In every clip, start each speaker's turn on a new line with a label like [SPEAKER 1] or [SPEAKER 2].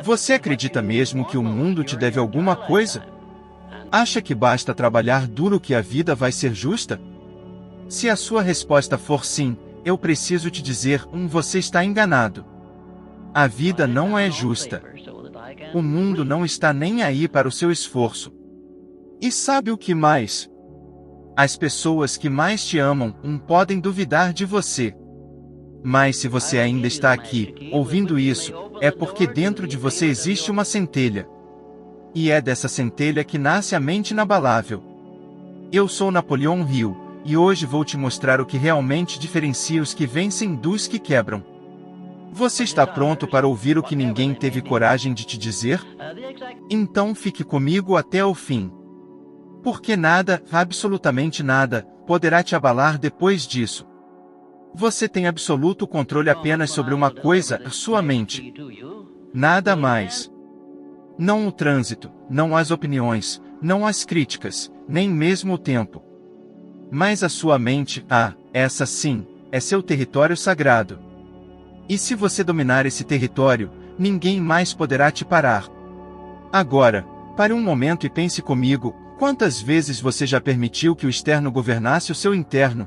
[SPEAKER 1] Você acredita mesmo que o mundo te deve alguma coisa? Acha que basta trabalhar duro que a vida vai ser justa? Se a sua resposta for sim, eu preciso te dizer, você está enganado. A vida não é justa. O mundo não está nem aí para o seu esforço. E sabe o que mais? As pessoas que mais te amam, podem duvidar de você. Mas se você ainda está aqui, ouvindo isso, é porque dentro de você existe uma centelha. E é dessa centelha que nasce a mente inabalável. Eu sou Napoleão Hill, e hoje vou te mostrar o que realmente diferencia os que vencem dos que quebram. Você está pronto para ouvir o que ninguém teve coragem de te dizer? Então fique comigo até o fim. Porque nada, absolutamente nada, poderá te abalar depois disso. Você tem absoluto controle apenas sobre uma coisa, sua mente. Nada mais. Não o trânsito, não as opiniões, não as críticas, nem mesmo o tempo. Mas a sua mente, essa sim, é seu território sagrado. E se você dominar esse território, ninguém mais poderá te parar. Agora, pare um momento e pense comigo, quantas vezes você já permitiu que o externo governasse o seu interno?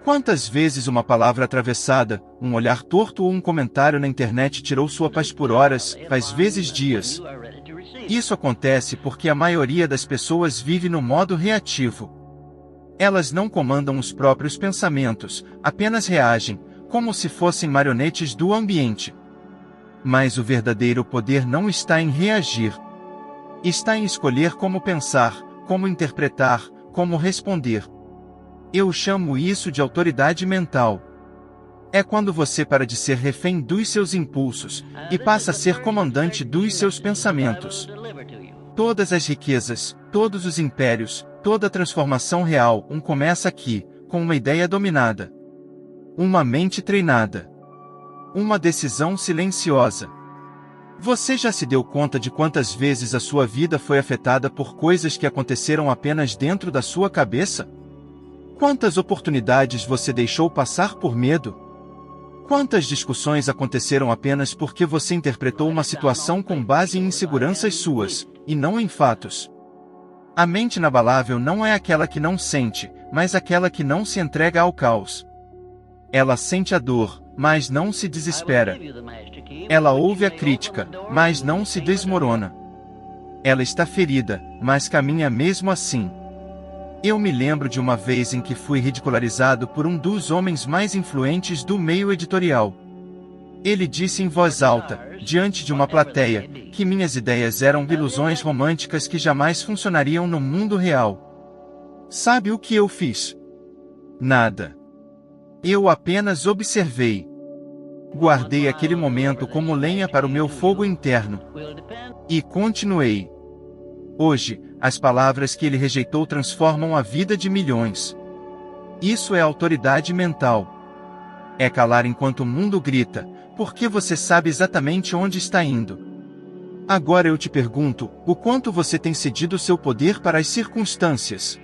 [SPEAKER 1] Quantas vezes uma palavra atravessada, um olhar torto ou um comentário na internet tirou sua paz por horas, às vezes dias? Isso acontece porque a maioria das pessoas vive no modo reativo. Elas não comandam os próprios pensamentos, apenas reagem, como se fossem marionetes do ambiente. Mas o verdadeiro poder não está em reagir. Está em escolher como pensar, como interpretar, como responder. Eu chamo isso de autoridade mental. É quando você para de ser refém dos seus impulsos, e passa a ser comandante dos seus pensamentos. Todas as riquezas, todos os impérios, toda a transformação real, começa aqui, com uma ideia dominada. Uma mente treinada. Uma decisão silenciosa. Você já se deu conta de quantas vezes a sua vida foi afetada por coisas que aconteceram apenas dentro da sua cabeça? Quantas oportunidades você deixou passar por medo? Quantas discussões aconteceram apenas porque você interpretou uma situação com base em inseguranças suas, e não em fatos? A mente inabalável não é aquela que não sente, mas aquela que não se entrega ao caos. Ela sente a dor, mas não se desespera. Ela ouve a crítica, mas não se desmorona. Ela está ferida, mas caminha mesmo assim. Eu me lembro de uma vez em que fui ridicularizado por um dos homens mais influentes do meio editorial. Ele disse em voz alta, diante de uma plateia, que minhas ideias eram ilusões românticas que jamais funcionariam no mundo real. Sabe o que eu fiz? Nada. Eu apenas observei. Guardei aquele momento como lenha para o meu fogo interno. E continuei. Hoje, as palavras que ele rejeitou transformam a vida de milhões. Isso é autoridade mental. É calar enquanto o mundo grita, porque você sabe exatamente onde está indo. Agora eu te pergunto, o quanto você tem cedido seu poder para as circunstâncias?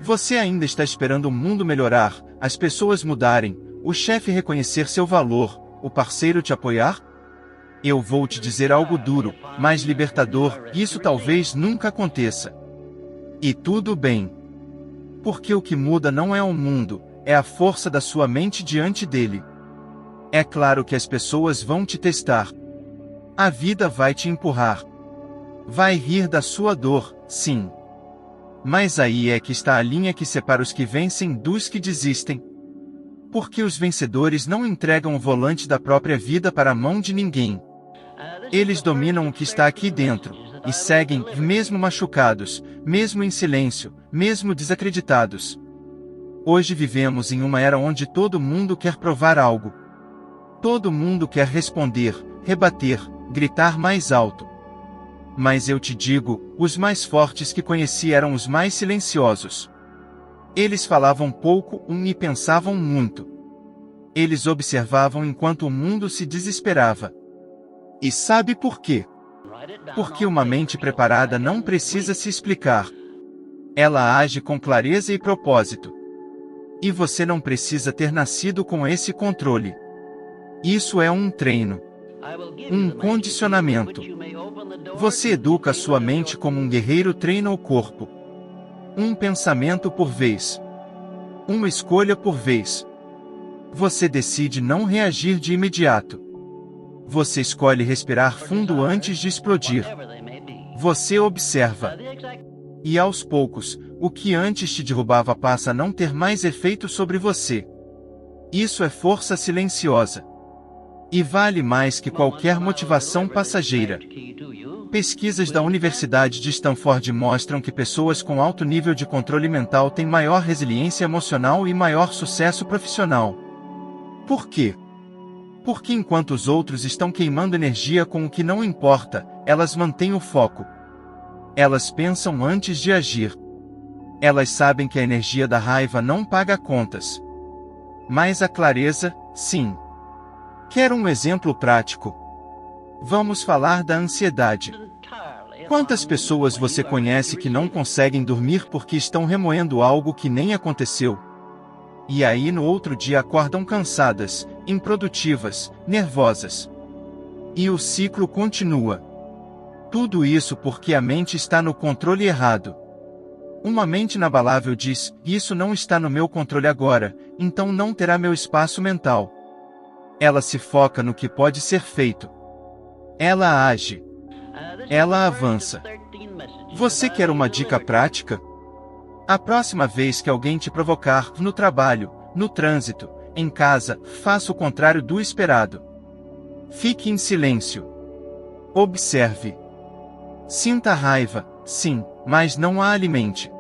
[SPEAKER 1] Você ainda está esperando o mundo melhorar, as pessoas mudarem, o chefe reconhecer seu valor, o parceiro te apoiar? Eu vou te dizer algo duro, mas libertador, isso talvez nunca aconteça. E tudo bem. Porque o que muda não é o mundo, é a força da sua mente diante dele. É claro que as pessoas vão te testar. A vida vai te empurrar. Vai rir da sua dor, sim. Mas aí é que está a linha que separa os que vencem dos que desistem. Porque os vencedores não entregam o volante da própria vida para a mão de ninguém. Eles dominam o que está aqui dentro, e seguem, mesmo machucados, mesmo em silêncio, mesmo desacreditados. Hoje vivemos em uma era onde todo mundo quer provar algo. Todo mundo quer responder, rebater, gritar mais alto. Mas eu te digo, os mais fortes que conheci eram os mais silenciosos. Eles falavam pouco, e pensavam muito. Eles observavam enquanto o mundo se desesperava. E sabe por quê? Porque uma mente preparada não precisa se explicar. Ela age com clareza e propósito. E você não precisa ter nascido com esse controle. Isso é um treino. Um condicionamento. Você educa sua mente como um guerreiro treina o corpo. Um pensamento por vez. Uma escolha por vez. Você decide não reagir de imediato. Você escolhe respirar fundo antes de explodir. Você observa. E aos poucos, o que antes te derrubava passa a não ter mais efeito sobre você. Isso é força silenciosa. E vale mais que qualquer motivação passageira. Pesquisas da Universidade de Stanford mostram que pessoas com alto nível de controle mental têm maior resiliência emocional e maior sucesso profissional. Por quê? Porque enquanto os outros estão queimando energia com o que não importa, elas mantêm o foco. Elas pensam antes de agir. Elas sabem que a energia da raiva não paga contas. Mas a clareza, sim. Quer um exemplo prático? Vamos falar da ansiedade. Quantas pessoas você conhece que não conseguem dormir porque estão remoendo algo que nem aconteceu? E aí no outro dia acordam cansadas, improdutivas, nervosas. E o ciclo continua. Tudo isso porque a mente está no controle errado. Uma mente inabalável diz: isso não está no meu controle agora, então não terá meu espaço mental. Ela se foca no que pode ser feito. Ela age. Ela avança. Você quer uma dica prática? A próxima vez que alguém te provocar, no trabalho, no trânsito, em casa, faça o contrário do esperado. Fique em silêncio. Observe. Sinta raiva, sim, mas não a alimente.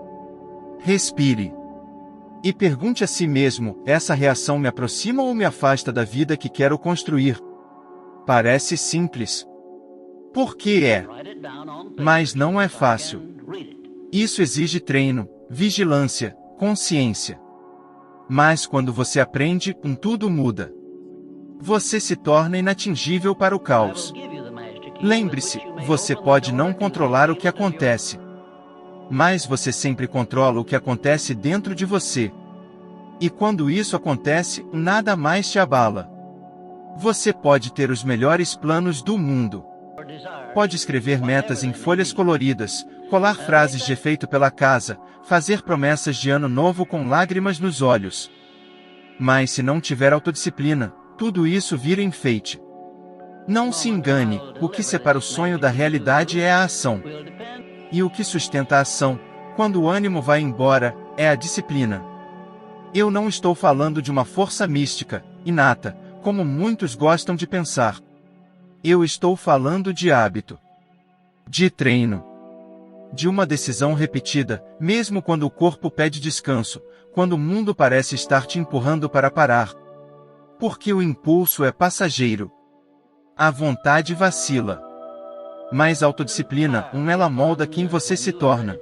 [SPEAKER 1] Respire. E pergunte a si mesmo: essa reação me aproxima ou me afasta da vida que quero construir? Parece simples. Porque é. Mas não é fácil. Isso exige treino, vigilância, consciência. Mas quando você aprende, tudo muda. Você se torna inatingível para o caos. Lembre-se, você pode não controlar o que acontece. Mas você sempre controla o que acontece dentro de você. E quando isso acontece, nada mais te abala. Você pode ter os melhores planos do mundo. Pode escrever metas em folhas coloridas, colar frases de efeito pela casa, fazer promessas de ano novo com lágrimas nos olhos. Mas se não tiver autodisciplina, tudo isso vira enfeite. Não se engane, o que separa o sonho da realidade é a ação. E o que sustenta a ação, quando o ânimo vai embora, é a disciplina. Eu não estou falando de uma força mística, inata, como muitos gostam de pensar. Eu estou falando de hábito. De treino. De uma decisão repetida, mesmo quando o corpo pede descanso, quando o mundo parece estar te empurrando para parar. Porque o impulso é passageiro. A vontade vacila. Mas a autodisciplina, ela molda quem você se torna.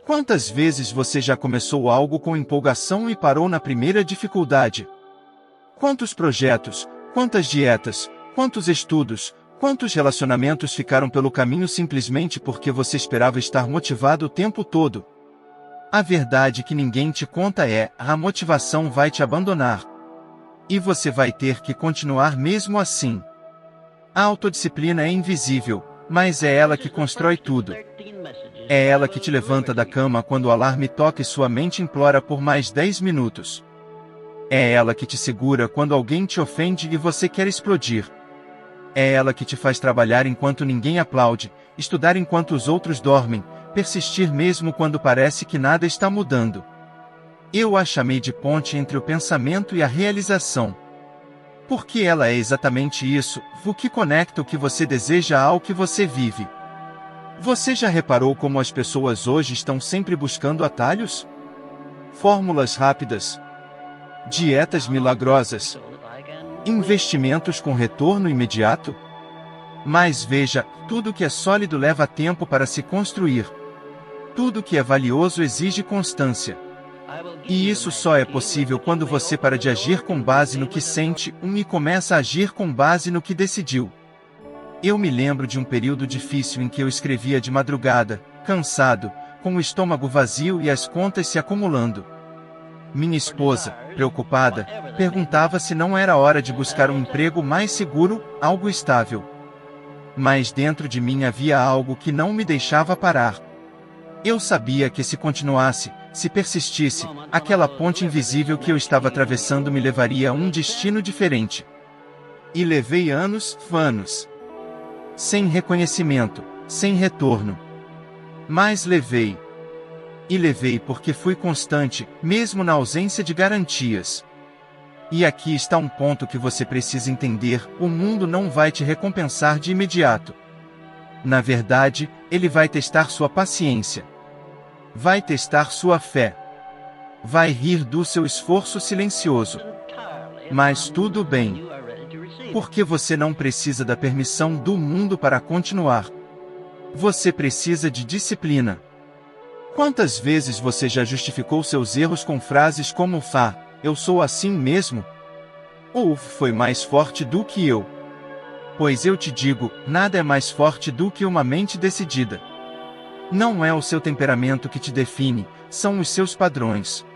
[SPEAKER 1] Quantas vezes você já começou algo com empolgação e parou na primeira dificuldade? Quantos projetos, quantas dietas, quantos estudos, quantos relacionamentos ficaram pelo caminho simplesmente porque você esperava estar motivado o tempo todo? A verdade que ninguém te conta é: a motivação vai te abandonar. E você vai ter que continuar mesmo assim. A autodisciplina é invisível, mas é ela que constrói tudo. É ela que te levanta da cama quando o alarme toca e sua mente implora por mais 10 minutos. É ela que te segura quando alguém te ofende e você quer explodir. É ela que te faz trabalhar enquanto ninguém aplaude, estudar enquanto os outros dormem, persistir mesmo quando parece que nada está mudando. Eu a chamei de ponte entre o pensamento e a realização. Porque ela é exatamente isso, o que conecta o que você deseja ao que você vive. Você já reparou como as pessoas hoje estão sempre buscando atalhos? Fórmulas rápidas, dietas milagrosas, investimentos com retorno imediato? Mas veja, tudo que é sólido leva tempo para se construir. Tudo que é valioso exige constância. E isso só é possível quando você para de agir com base no que sente, e começa a agir com base no que decidiu. Eu me lembro de um período difícil em que eu escrevia de madrugada, cansado, com o estômago vazio e as contas se acumulando. Minha esposa, preocupada, perguntava se não era hora de buscar um emprego mais seguro, algo estável. Mas dentro de mim havia algo que não me deixava parar. Eu sabia que se continuasse, se persistisse, aquela ponte invisível que eu estava atravessando me levaria a um destino diferente. E levei anos, sem reconhecimento, sem retorno. Mas levei. E levei porque fui constante, mesmo na ausência de garantias. E aqui está um ponto que você precisa entender: o mundo não vai te recompensar de imediato. Na verdade, ele vai testar sua paciência. Vai testar sua fé. Vai rir do seu esforço silencioso. Mas tudo bem. Porque você não precisa da permissão do mundo para continuar. Você precisa de disciplina. Quantas vezes você já justificou seus erros com frases como eu sou assim mesmo? Ou foi mais forte do que eu? Pois eu te digo, nada é mais forte do que uma mente decidida. Não é o seu temperamento que te define, são os seus padrões.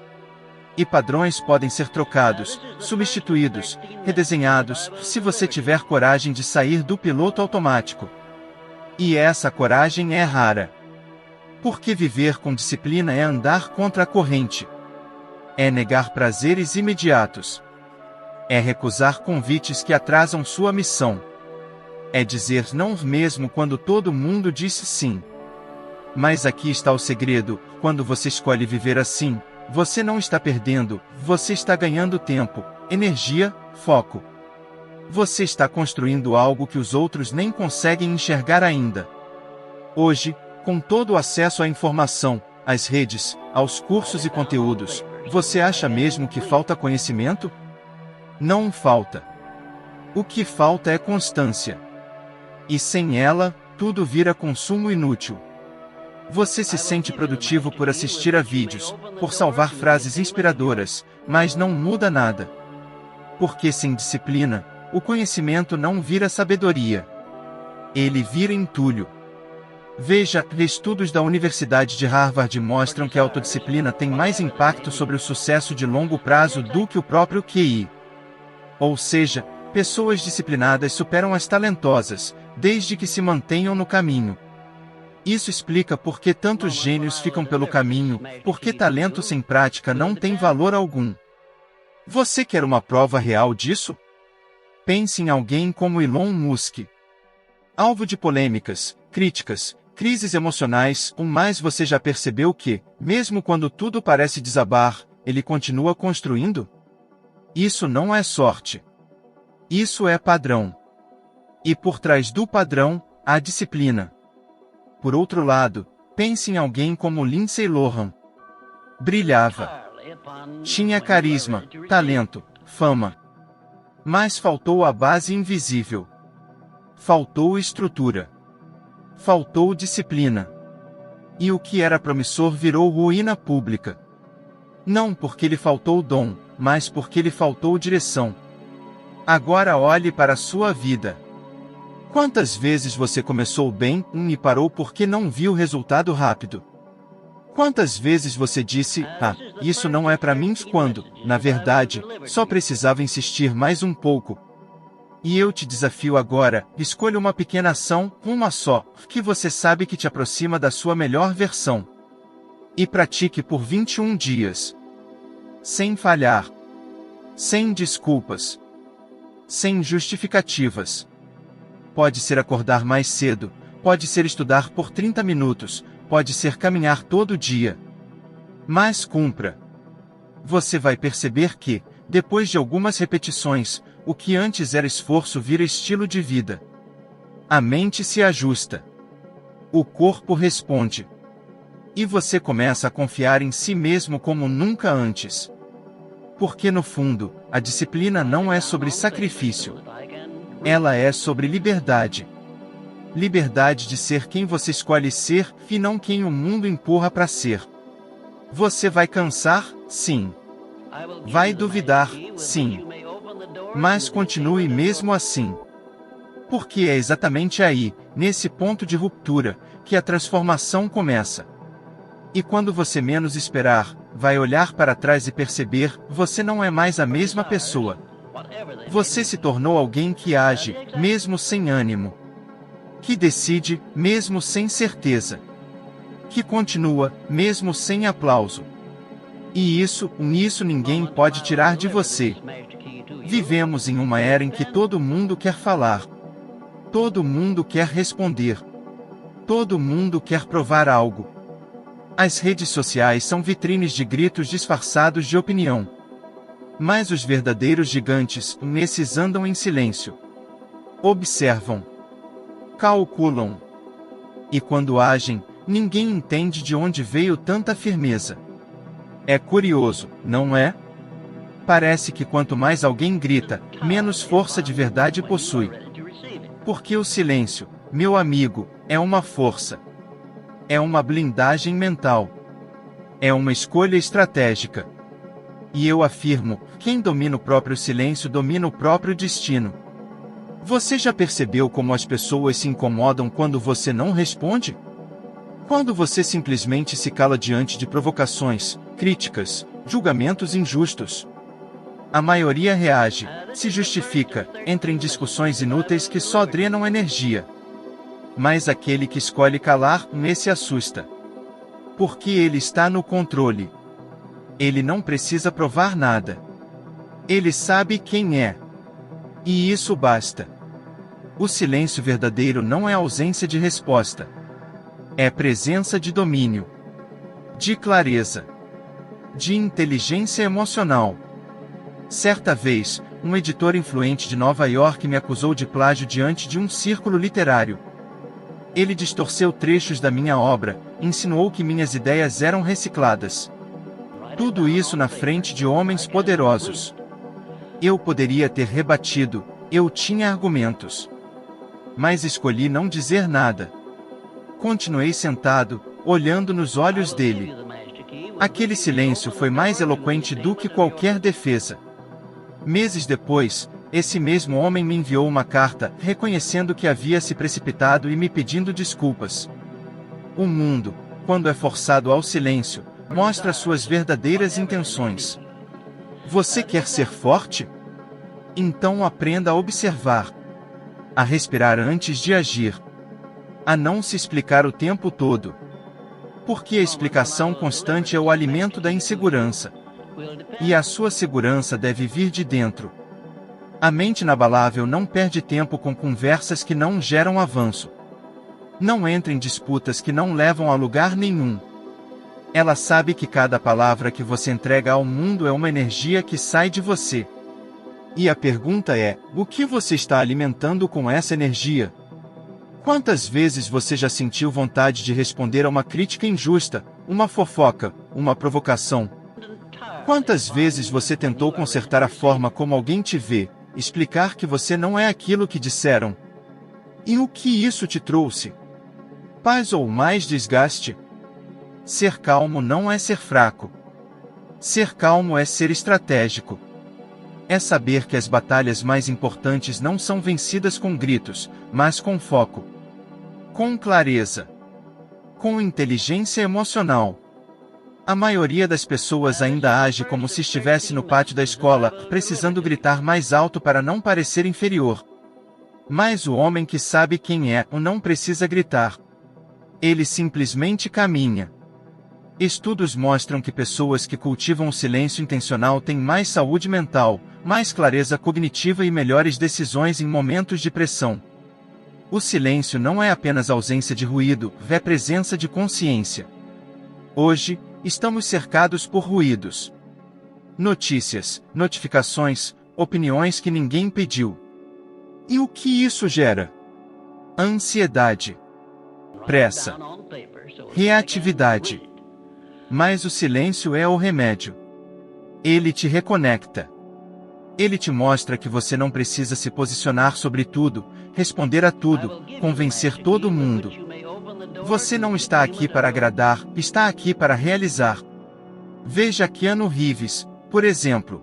[SPEAKER 1] E padrões podem ser trocados, substituídos, redesenhados, se você tiver coragem de sair do piloto automático. E essa coragem é rara. Porque viver com disciplina é andar contra a corrente. É negar prazeres imediatos. É recusar convites que atrasam sua missão. É dizer não mesmo quando todo mundo disse sim. Mas aqui está o segredo: quando você escolhe viver assim, você não está perdendo, você está ganhando tempo, energia, foco. Você está construindo algo que os outros nem conseguem enxergar ainda. Hoje, com todo o acesso à informação, às redes, aos cursos e conteúdos, você acha mesmo que falta conhecimento? Não falta. O que falta é constância. E sem ela, tudo vira consumo inútil. Você se sente produtivo por assistir a vídeos, por salvar frases inspiradoras, mas não muda nada. Porque sem disciplina, o conhecimento não vira sabedoria. Ele vira entulho. Veja, estudos da Universidade de Harvard mostram que a autodisciplina tem mais impacto sobre o sucesso de longo prazo do que o próprio QI. Ou seja, pessoas disciplinadas superam as talentosas, desde que se mantenham no caminho. Isso explica por que tantos gênios ficam pelo caminho, porque talento sem prática não tem valor algum. Você quer uma prova real disso? Pense em alguém como Elon Musk. Alvo de polêmicas, críticas, crises emocionais, mas você já percebeu que, mesmo quando tudo parece desabar, ele continua construindo? Isso não é sorte. Isso é padrão. E por trás do padrão, há disciplina. Por outro lado, pense em alguém como Lindsay Lohan. Brilhava. Tinha carisma, talento, fama. Mas faltou a base invisível. Faltou estrutura. Faltou disciplina. E o que era promissor virou ruína pública. Não porque lhe faltou dom, mas porque lhe faltou direção. Agora olhe para a sua vida. Quantas vezes você começou bem e parou porque não viu resultado rápido? Quantas vezes você disse, isso não é para mim, quando, na verdade, só precisava insistir mais um pouco? E eu te desafio agora, escolha uma pequena ação, uma só, que você sabe que te aproxima da sua melhor versão. E pratique por 21 dias. Sem falhar. Sem desculpas. Sem justificativas. Pode ser acordar mais cedo, pode ser estudar por 30 minutos, pode ser caminhar todo dia. Mas cumpra. Você vai perceber que, depois de algumas repetições, o que antes era esforço vira estilo de vida. A mente se ajusta. O corpo responde. E você começa a confiar em si mesmo como nunca antes. Porque no fundo, a disciplina não é sobre sacrifício. Ela é sobre liberdade. Liberdade de ser quem você escolhe ser, e não quem o mundo empurra para ser. Você vai cansar? Sim. Vai duvidar? Sim. Mas continue mesmo assim. Porque é exatamente aí, nesse ponto de ruptura, que a transformação começa. E quando você menos esperar, vai olhar para trás e perceber, você não é mais a mesma pessoa. Você se tornou alguém que age, mesmo sem ânimo. Que decide, mesmo sem certeza. Que continua, mesmo sem aplauso. E isso ninguém pode tirar de você. Vivemos em uma era em que todo mundo quer falar. Todo mundo quer responder. Todo mundo quer provar algo. As redes sociais são vitrines de gritos disfarçados de opinião. Mas os verdadeiros gigantes, nesses andam em silêncio. Observam. Calculam. E quando agem, ninguém entende de onde veio tanta firmeza. É curioso, não é? Parece que quanto mais alguém grita, menos força de verdade possui. Porque o silêncio, meu amigo, é uma força. É uma blindagem mental. É uma escolha estratégica. E eu afirmo, quem domina o próprio silêncio domina o próprio destino. Você já percebeu como as pessoas se incomodam quando você não responde? Quando você simplesmente se cala diante de provocações, críticas, julgamentos injustos. A maioria reage, se justifica, entra em discussões inúteis que só drenam energia. Mas aquele que escolhe calar, nesse assusta. Porque ele está no controle. Ele não precisa provar nada. Ele sabe quem é. E isso basta. O silêncio verdadeiro não é ausência de resposta. É presença de domínio. De clareza. De inteligência emocional. Certa vez, um editor influente de Nova York me acusou de plágio diante de um círculo literário. Ele distorceu trechos da minha obra, insinuou que minhas ideias eram recicladas. Tudo isso na frente de homens poderosos. Eu poderia ter rebatido, eu tinha argumentos. Mas escolhi não dizer nada. Continuei sentado, olhando nos olhos dele. Aquele silêncio foi mais eloquente do que qualquer defesa. Meses depois, esse mesmo homem me enviou uma carta, reconhecendo que havia se precipitado e me pedindo desculpas. O mundo, quando é forçado ao silêncio, mostra suas verdadeiras intenções. Você quer ser forte? Então aprenda a observar. A respirar antes de agir. A não se explicar o tempo todo. Porque a explicação constante é o alimento da insegurança. E a sua segurança deve vir de dentro. A mente inabalável não perde tempo com conversas que não geram avanço. Não entra em disputas que não levam a lugar nenhum. Ela sabe que cada palavra que você entrega ao mundo é uma energia que sai de você. E a pergunta é, o que você está alimentando com essa energia? Quantas vezes você já sentiu vontade de responder a uma crítica injusta, uma fofoca, uma provocação? Quantas vezes você tentou consertar a forma como alguém te vê, explicar que você não é aquilo que disseram? E o que isso te trouxe? Paz ou mais desgaste? Ser calmo não é ser fraco. Ser calmo é ser estratégico. É saber que as batalhas mais importantes não são vencidas com gritos, mas com foco. Com clareza. Com inteligência emocional. A maioria das pessoas ainda age como se estivesse no pátio da escola, precisando gritar mais alto para não parecer inferior. Mas o homem que sabe quem é, não precisa gritar. Ele simplesmente caminha. Estudos mostram que pessoas que cultivam o silêncio intencional têm mais saúde mental, mais clareza cognitiva e melhores decisões em momentos de pressão. O silêncio não é apenas ausência de ruído, é presença de consciência. Hoje, estamos cercados por ruídos. Notícias, notificações, opiniões que ninguém pediu. E o que isso gera? Ansiedade. Pressa. Reatividade. Mas o silêncio é o remédio. Ele te reconecta. Ele te mostra que você não precisa se posicionar sobre tudo, responder a tudo, convencer todo mundo. Você não está aqui para agradar, está aqui para realizar. Veja Keanu Reeves, por exemplo.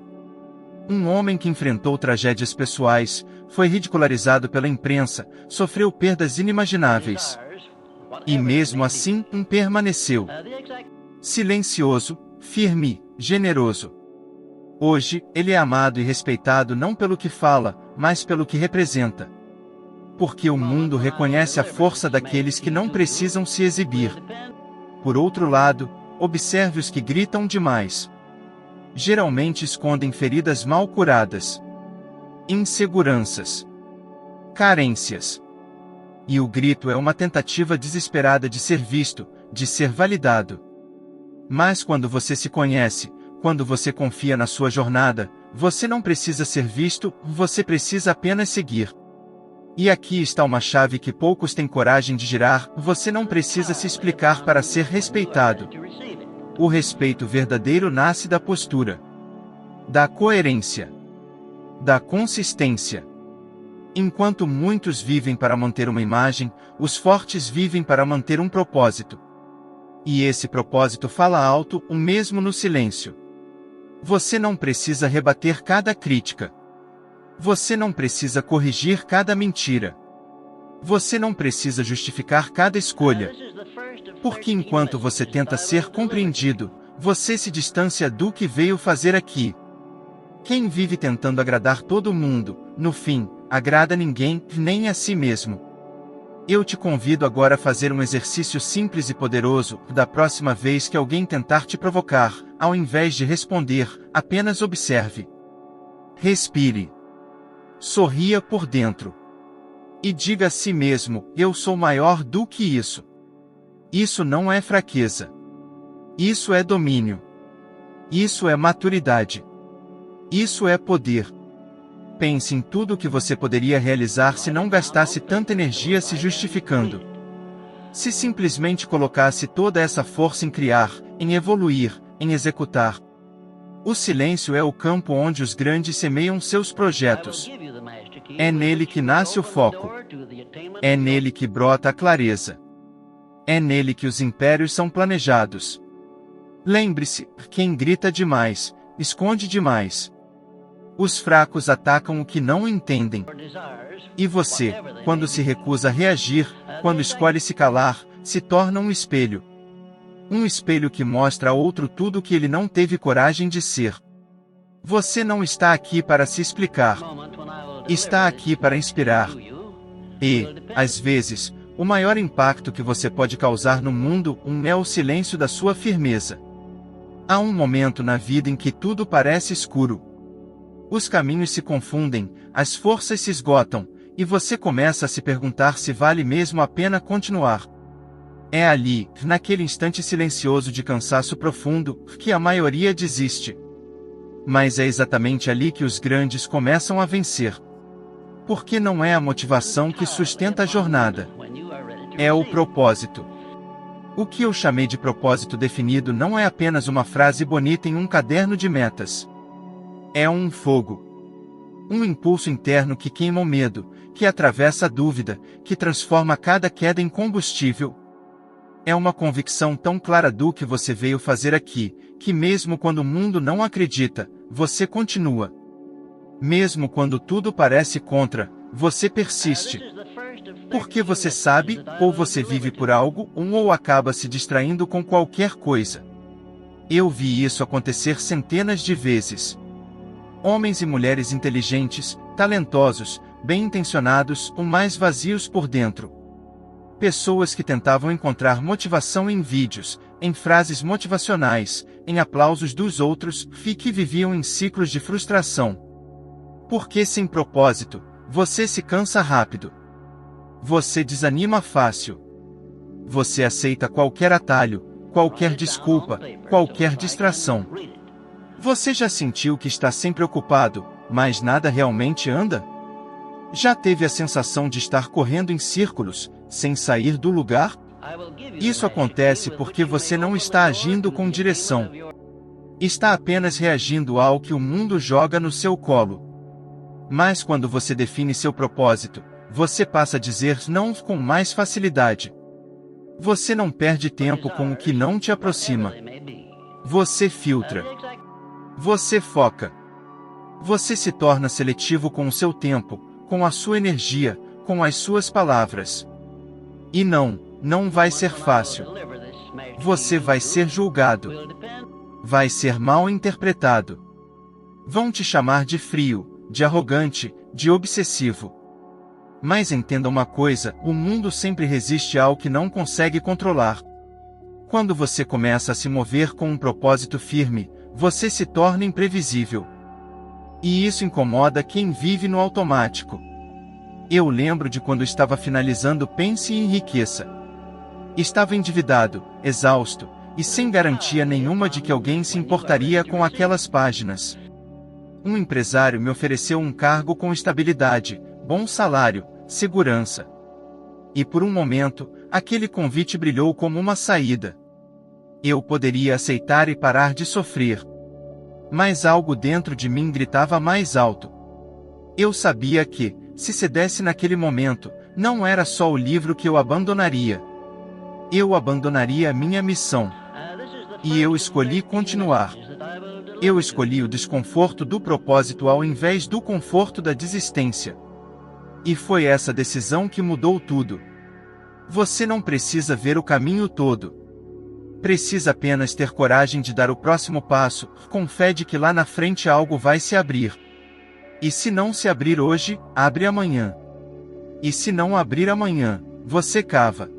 [SPEAKER 1] Um homem que enfrentou tragédias pessoais, foi ridicularizado pela imprensa, sofreu perdas inimagináveis. E mesmo assim, permaneceu silencioso, firme, generoso. Hoje, ele é amado e respeitado não pelo que fala, mas pelo que representa. Porque o mundo reconhece a força daqueles que não precisam se exibir. Por outro lado, observe os que gritam demais. Geralmente escondem feridas mal curadas, inseguranças, carências. E o grito é uma tentativa desesperada de ser visto, de ser validado. Mas quando você se conhece, quando você confia na sua jornada, você não precisa ser visto, você precisa apenas seguir. E aqui está uma chave que poucos têm coragem de girar: você não precisa se explicar para ser respeitado. O respeito verdadeiro nasce da postura, da coerência, da consistência. Enquanto muitos vivem para manter uma imagem, os fortes vivem para manter um propósito. E esse propósito fala alto, o mesmo no silêncio. Você não precisa rebater cada crítica. Você não precisa corrigir cada mentira. Você não precisa justificar cada escolha. Porque enquanto você tenta ser compreendido, você se distancia do que veio fazer aqui. Quem vive tentando agradar todo mundo, no fim, agrada ninguém, nem a si mesmo. Eu te convido agora a fazer um exercício simples e poderoso: da próxima vez que alguém tentar te provocar, ao invés de responder, apenas observe. Respire. Sorria por dentro. E diga a si mesmo: eu sou maior do que isso. Isso não é fraqueza. Isso é domínio. Isso é maturidade. Isso é poder. Pense em tudo o que você poderia realizar se não gastasse tanta energia se justificando. Se simplesmente colocasse toda essa força em criar, em evoluir, em executar. O silêncio é o campo onde os grandes semeiam seus projetos. É nele que nasce o foco. É nele que brota a clareza. É nele que os impérios são planejados. Lembre-se: quem grita demais, esconde demais. Os fracos atacam o que não entendem. E você, quando se recusa a reagir, quando escolhe se calar, se torna um espelho. Um espelho que mostra a outro tudo o que ele não teve coragem de ser. Você não está aqui para se explicar. Está aqui para inspirar. E, às vezes, o maior impacto que você pode causar no mundo é o silêncio da sua firmeza. Há um momento na vida em que tudo parece escuro. Os caminhos se confundem, as forças se esgotam, e você começa a se perguntar se vale mesmo a pena continuar. É ali, naquele instante silencioso de cansaço profundo, que a maioria desiste. Mas é exatamente ali que os grandes começam a vencer. Porque não é a motivação que sustenta a jornada. É o propósito. O que eu chamei de propósito definido não é apenas uma frase bonita em um caderno de metas. É um fogo. Um impulso interno que queima o medo, que atravessa a dúvida, que transforma cada queda em combustível. É uma convicção tão clara do que você veio fazer aqui, que mesmo quando o mundo não acredita, você continua. Mesmo quando tudo parece contra, você persiste. Porque você sabe, ou você vive por algo, ou acaba se distraindo com qualquer coisa. Eu vi isso acontecer centenas de vezes. Homens e mulheres inteligentes, talentosos, bem-intencionados, mais vazios por dentro. Pessoas que tentavam encontrar motivação em vídeos, em frases motivacionais, em aplausos dos outros, e que viviam em ciclos de frustração. Porque sem propósito, você se cansa rápido. Você desanima fácil. Você aceita qualquer atalho, qualquer desculpa, qualquer distração. Você já sentiu que está sempre ocupado, mas nada realmente anda? Já teve a sensação de estar correndo em círculos, sem sair do lugar? Isso acontece porque você não está agindo com direção. Está apenas reagindo ao que o mundo joga no seu colo. Mas quando você define seu propósito, você passa a dizer não com mais facilidade. Você não perde tempo com o que não te aproxima. Você filtra. Você foca. Você se torna seletivo com o seu tempo, com a sua energia, com as suas palavras. E não vai ser fácil. Você vai ser julgado. vai ser mal interpretado. Vão te chamar de frio, de arrogante, de obsessivo. Mas entenda uma coisa, o mundo sempre resiste ao que não consegue controlar. Quando você começa a se mover com um propósito firme, você se torna imprevisível. E isso incomoda quem vive no automático. Eu lembro de quando estava finalizando Pense e Enriqueça. Estava endividado, exausto, e sem garantia nenhuma de que alguém se importaria com aquelas páginas. Um empresário me ofereceu um cargo com estabilidade, bom salário, segurança. E por um momento, aquele convite brilhou como uma saída. Eu poderia aceitar e parar de sofrer. Mas algo dentro de mim gritava mais alto. Eu sabia que, se cedesse naquele momento, não era só o livro que eu abandonaria. Eu abandonaria a minha missão. E eu escolhi continuar. Eu escolhi o desconforto do propósito ao invés do conforto da desistência. E foi essa decisão que mudou tudo. Você não precisa ver o caminho todo. Precisa apenas ter coragem de dar o próximo passo, com fé de que lá na frente algo vai se abrir. E se não se abrir hoje, abre amanhã. E se não abrir amanhã, você cava.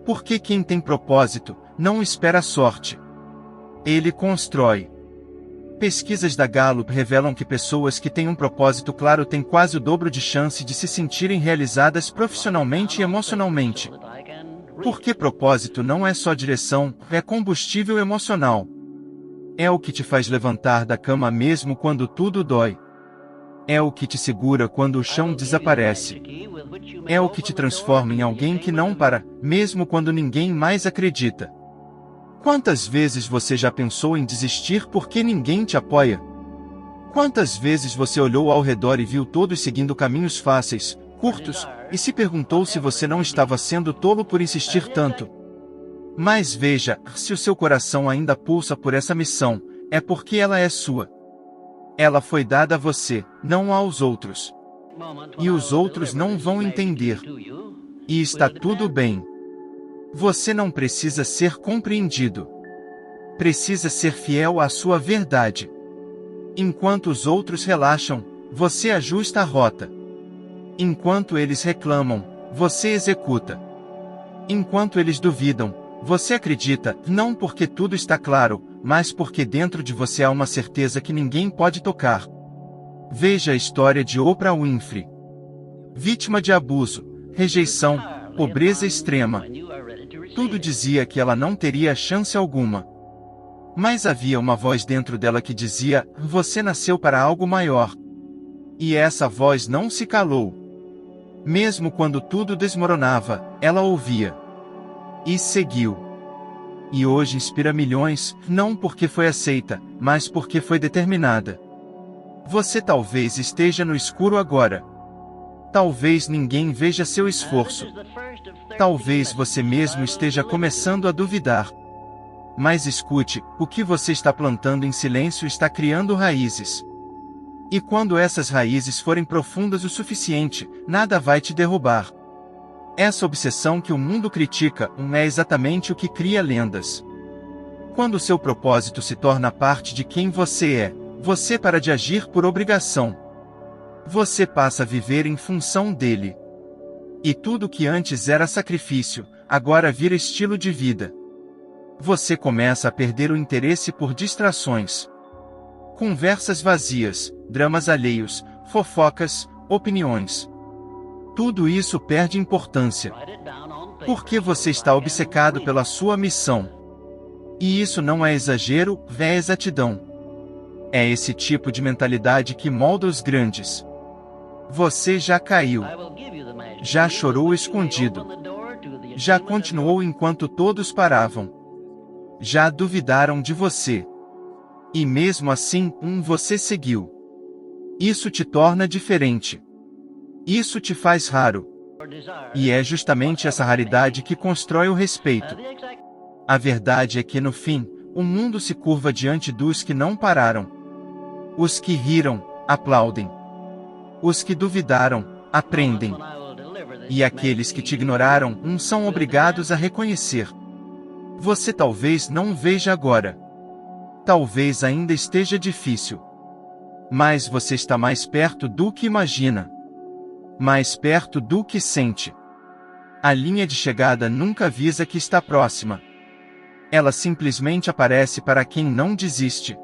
[SPEAKER 1] Porque quem tem propósito, não espera a sorte. Ele constrói. Pesquisas da Gallup revelam que pessoas que têm um propósito claro têm quase o dobro de chance de se sentirem realizadas profissionalmente e emocionalmente. Porque propósito não é só direção, é combustível emocional. É o que te faz levantar da cama mesmo quando tudo dói. É o que te segura quando o chão desaparece. É o que te transforma em alguém que não para, mesmo quando ninguém mais acredita. Quantas vezes você já pensou em desistir porque ninguém te apoia? Quantas vezes você olhou ao redor e viu todos seguindo caminhos fáceis, curtos, e se perguntou se você não estava sendo tolo por insistir tanto? Mas veja, se o seu coração ainda pulsa por essa missão, é porque ela é sua. Ela foi dada a você, não aos outros. E os outros não vão entender. E está tudo bem. Você não precisa ser compreendido. Precisa ser fiel à sua verdade. Enquanto os outros relaxam, você ajusta a rota. Enquanto eles reclamam, você executa. Enquanto eles duvidam, você acredita, não porque tudo está claro, mas porque dentro de você há uma certeza que ninguém pode tocar. Veja a história de Oprah Winfrey. Vítima de abuso, rejeição, pobreza extrema. Tudo dizia que ela não teria chance alguma. Mas havia uma voz dentro dela que dizia, você nasceu para algo maior. E essa voz não se calou. Mesmo quando tudo desmoronava, ela ouvia. E seguiu. E hoje inspira milhões, não porque foi aceita, mas porque foi determinada. Você talvez esteja no escuro agora. Talvez ninguém veja seu esforço. Talvez você mesmo esteja começando a duvidar. Mas escute, o que você está plantando em silêncio está criando raízes. E quando essas raízes forem profundas o suficiente, nada vai te derrubar. Essa obsessão que o mundo critica é exatamente o que cria lendas. Quando seu propósito se torna parte de quem você é, você para de agir por obrigação. Você passa a viver em função dele. E tudo que antes era sacrifício, agora vira estilo de vida. Você começa a perder o interesse por distrações. Conversas vazias, dramas alheios, fofocas, opiniões. Tudo isso perde importância. Porque você está obcecado pela sua missão. E isso não é exagero, é exatidão. É esse tipo de mentalidade que molda os grandes. Você já caiu. Já chorou escondido. Já continuou enquanto todos paravam. Já duvidaram de você. E mesmo assim, você seguiu. Isso te torna diferente. Isso te faz raro. E é justamente essa raridade que constrói o respeito. A verdade é que no fim, o mundo se curva diante dos que não pararam. Os que riram, aplaudem. Os que duvidaram, aprendem. E aqueles que te ignoraram, são obrigados a reconhecer. Você talvez não veja agora. Talvez ainda esteja difícil. Mas você está mais perto do que imagina. Mais perto do que sente. A linha de chegada nunca avisa que está próxima. Ela simplesmente aparece para quem não desiste.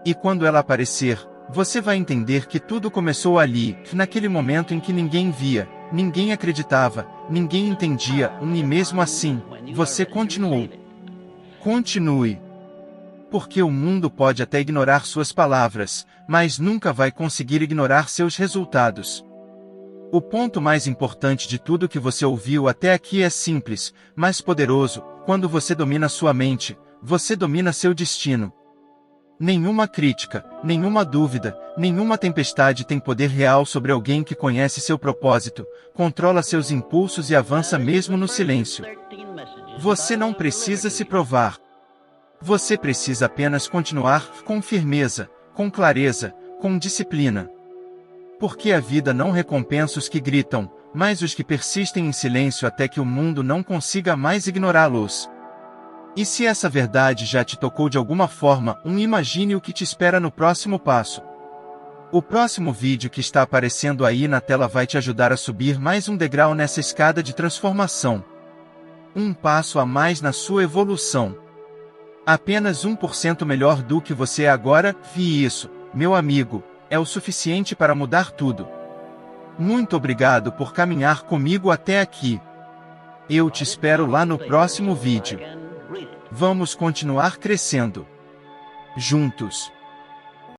[SPEAKER 1] E quando ela aparecer, você vai entender que tudo começou ali, naquele momento em que ninguém via, ninguém acreditava, ninguém entendia, e mesmo assim, você continuou. Continue. Porque o mundo pode até ignorar suas palavras, mas nunca vai conseguir ignorar seus resultados. O ponto mais importante de tudo que você ouviu até aqui é simples, mas poderoso: quando você domina sua mente, você domina seu destino. Nenhuma crítica, nenhuma dúvida, nenhuma tempestade tem poder real sobre alguém que conhece seu propósito, controla seus impulsos e avança mesmo no silêncio. Você não precisa se provar. Você precisa apenas continuar com firmeza, com clareza, com disciplina. Porque a vida não recompensa os que gritam, mas os que persistem em silêncio até que o mundo não consiga mais ignorá-los. E se essa verdade já te tocou de alguma forma, imagine o que te espera no próximo passo. O próximo vídeo que está aparecendo aí na tela vai te ajudar a subir mais um degrau nessa escada de transformação. Um passo a mais na sua evolução. Apenas 1% melhor do que você é agora, e isso, meu amigo, é o suficiente para mudar tudo. Muito obrigado por caminhar comigo até aqui. Eu te espero lá no próximo vídeo. Vamos continuar crescendo juntos.